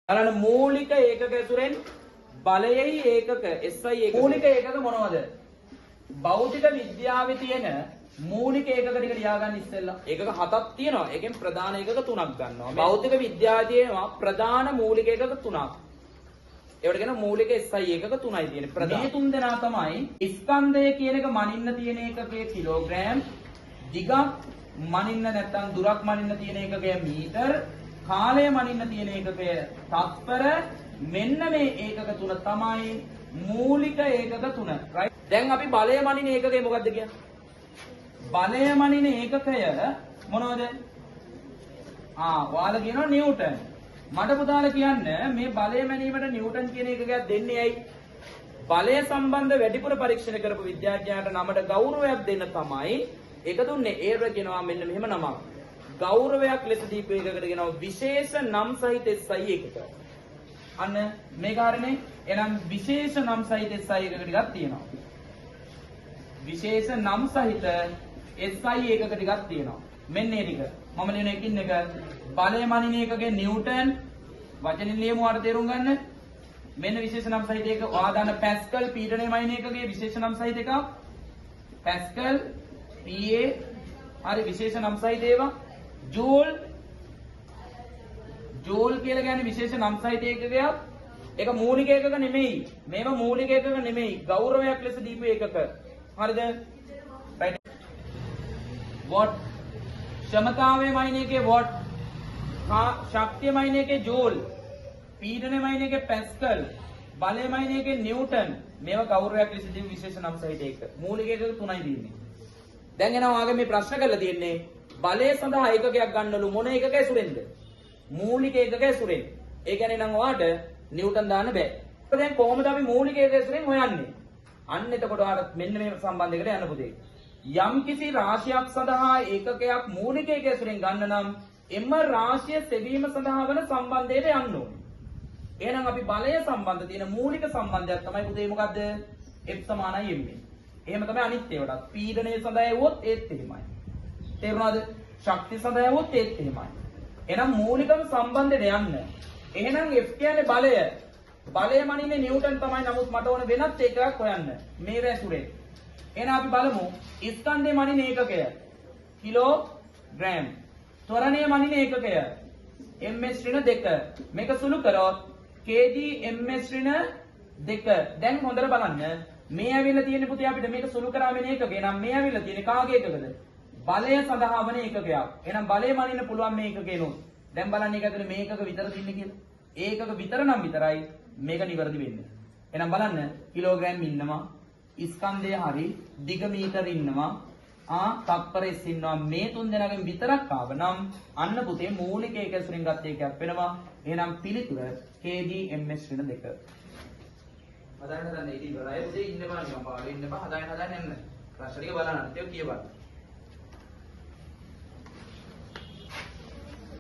බලන්න මූලික ඒකක ඇසුරෙන් බලයයි ඒකක SI ඒකක මූලික ඒකක මොනවද? භෞතික විද්‍යාවේ තියෙන මූලික ඒකක ටික ලියා ගන්න ඉස්සෙල්ලා. ඒකක 7ක් තියෙනවා. ඒකෙන් ප්‍රධාන ඒකක 3ක් ගන්නවා. භෞතික විද්‍යාවේ තියෙනවා ප්‍රධාන මූලික ඒකක 3ක්. ඒවට කියන මූලික SI ඒකක 3යි තියෙන්නේ. මේ තුන් දෙනා තමයි ස්කන්ධය කියන එක මනින්න තියෙන ඒකකයේ කිලෝග්‍රෑම්, දිගක් මනින්න නැත්නම් දුරක් මනින්න තියෙන ඒකකය මීටර්, කාලය මනින්න තියෙන ඒකකය තත්පර. මෙන්න මේ ඒකක තුන තමයි මූලික ඒකක තුන. right? දැන් අපි බලය මනින ඒකකය මොකක්ද කියන්නේ? බලය මනින ඒකකය මොනවද? ඔයාලා කියනවා නිව්ටන්. මට පුතාලා කියන්න මේ බලය මැනීමට නිව්ටන් කියන ඒකකයක් දෙන්නේ ඇයි? බලය සම්බන්ධ වැඩිපුර පරීක්ෂණ කරපු විද්‍යාඥයාට නමට ගෞරවයක් දෙන්න තමයි ඒක දුන්නේ. ඒව කියනවා මෙන්න මෙහෙම නමක්. ගෞරවයක් ලෙස දීපු එකකට කියනවා විශේෂ නම් සහිත SI එකක. අන්න මේ කාරණේ එනම් විශේෂ නම් සහිත SI එකක ටිකක් තියෙනවා. විශේෂ නම් සහිත SI එකක ටිකක් තියෙනවා. මෙන්න මේ ටික. මම ලියන එකින් එක බලය මනින එකකේ නිව්ටන් වචනින් ලියමු අර තේරුම් ගන්න. මෙන්න විශේෂ නම් සහිත එක. ඔයා දාන පැස්කල් පීඩනය මනින එකකේ විශේෂ නම් සහිත එකක්. පැස්කල් PA හරි විශේෂ නම් සහිත ඒවා. ජූල් කියලා කියන්නේ විශේෂ නම් සහිත ඒකකයක්. ඒක මූලික ඒකක නෙමෙයි. මේවා මූලික ඒකක නෙමෙයි. ගෞරවයක් ලෙස දීපු ඒකක. හරිද? right. watt ක්ෂමතාවයේ මයින් එකේ watt. ශක්තිය මයින් එකේ ජූල්. පීඩනය මයින් එකේ පැස්කල්. බලය මයින් එකේ නිව්ටන්. මේවා ගෞරවයක් ලෙස දීපු විශේෂ නම් සහිත ඒකක. මූලික ඒකක තුනයි තියෙන්නේ. දැන් එනවා ආගේ මේ ප්‍රශ්න කරලා තියෙන්නේ බලය සඳහා ඒකකයක් ගන්නලු මොන ඒකක ඇසුරෙන්ද? මූලික ඒකක ඇසුරෙන්. ඒ කියන්නේ නම් ඔයාට නිව්ටන් දාන්න බෑ. දැන් කොහොමද අපි මූලික ඒකක ඇසුරෙන් හොයන්නේ? අන්න එතකොට ඔයාට මෙන්න මේ සම්බන්ධයකට යන්න පුතේ. යම් කිසි රාශියක් සඳහා ඒකකයක් මූලික ඒකක ඇසුරෙන් ගන්න නම් එම රාශිය සෙවීම සඳහා වන සම්බන්ධයට යන්න ඕනේ. එහෙනම් අපි බලය සම්බන්ධ තියෙන මූලික සම්බන්ධයක් තමයි පුතේ මොකද්ද? F සමානයි m. එහෙම තමයි අනිත් ඒවාට. පීඩනය සඳහා එවුවොත් ඒත් එහෙමයි. තේරුණාද? ශක්තිය සඳහා එවුවොත් ඒත් එහෙමයි. එහෙනම් මූලිකම සම්බන්ධෙට යන්න. එහෙනම් F කියන්නේ බලය. බලය මනින්නේ නිව්ටන් තමයි. නමුත් මට ඕන වෙනත් එකක් හොයන්න. මේ වැසුරේ. එහෙනම් අපි බලමු ස්කන්ධය මනින ඒකකය. කිලෝග්‍රෑම්. ත්වරණය මනින ඒකකය. ms ඍණ 2. මේක සුළු කරොත් kg ms ඍණ 2. දැන් හොඳට බලන්න. මේ ඇවිල්ලා තියෙන පුතේ අපිට මේක සුළු කරා වෙන එකක. එහෙනම් මේ ඇවිල්ලා තියෙන කාගේ එකකද? බලය සඳහා වන ඒකකයක්. එහෙනම් බලය මනින්න පුළුවන් මේ එකකේනොත්. දැන් බලන්න ඒක ඇතුලේ මේකක විතර තින්නේ කියලා. ඒකක විතර නම් විතරයි මේක නිවැරදි වෙන්නේ. එහෙනම් බලන්න කිලෝග්‍රෑම් ඉන්නවා. ස්කන්ධය හරි දිග මීටර ඉන්නවා. තත්පර S ඉන්නවා. මේ තුන් දෙනාගෙන් විතරක් ආව නම් අන්න පුතේ මූලික ඒක ඇසුරින් ගත්ත එකක් වෙනවා. එහෙනම් පිළිතුර kg ms ඍණ 2. හදාන්න ඉතින් ඉවරයි. පුතේ ඉන්න බෑ නිකන් පාඩේ ඉන්න බෑ. හදාන්න යන්න. ප්‍රශ්න ටික බලන්න. ඒක කියවන්න.